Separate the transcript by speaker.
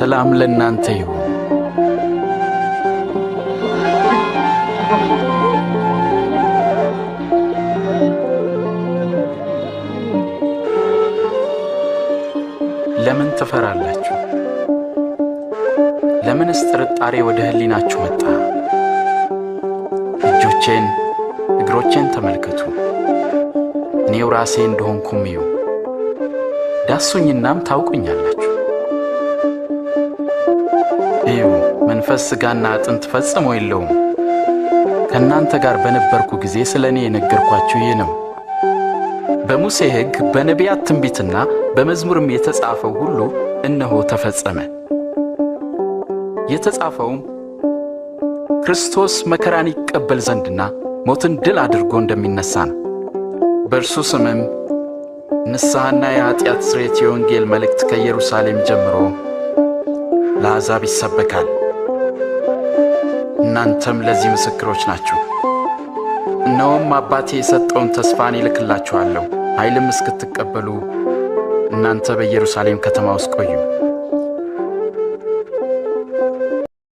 Speaker 1: ሰላም ለእናንተ ይሁን። ለምን ትፈራላችሁ? ለምንስ ጥርጣሬ ወደ ህሊናችሁ መጣ? እጆቼን እግሮቼን ተመልከቱ፣ እኔው ራሴ እንደሆንኩም እዩ። ዳሱኝናም ታውቁኛላችሁ። እዩ፣ መንፈስ ሥጋና አጥንት ፈጽሞ የለውም። ከእናንተ ጋር በነበርኩ ጊዜ ስለ እኔ የነገርኳችሁ ይህ ነው። በሙሴ ሕግ በነቢያት ትንቢትና በመዝሙርም የተጻፈው ሁሉ እነሆ ተፈጸመ። የተጻፈውም ክርስቶስ መከራን ይቀበል ዘንድና ሞትን ድል አድርጎ እንደሚነሣ ነው። በእርሱ ስምም ንስሐና የኃጢአት ስርየት የወንጌል መልእክት ከኢየሩሳሌም ጀምሮ ለአሕዛብ ይሰበካል። እናንተም ለዚህ ምስክሮች ናችሁ። እነሆም አባቴ የሰጠውን ተስፋን ይልክላችኋለሁ። ኃይልም እስክትቀበሉ እናንተ በኢየሩሳሌም ከተማ ውስጥ ቆዩ።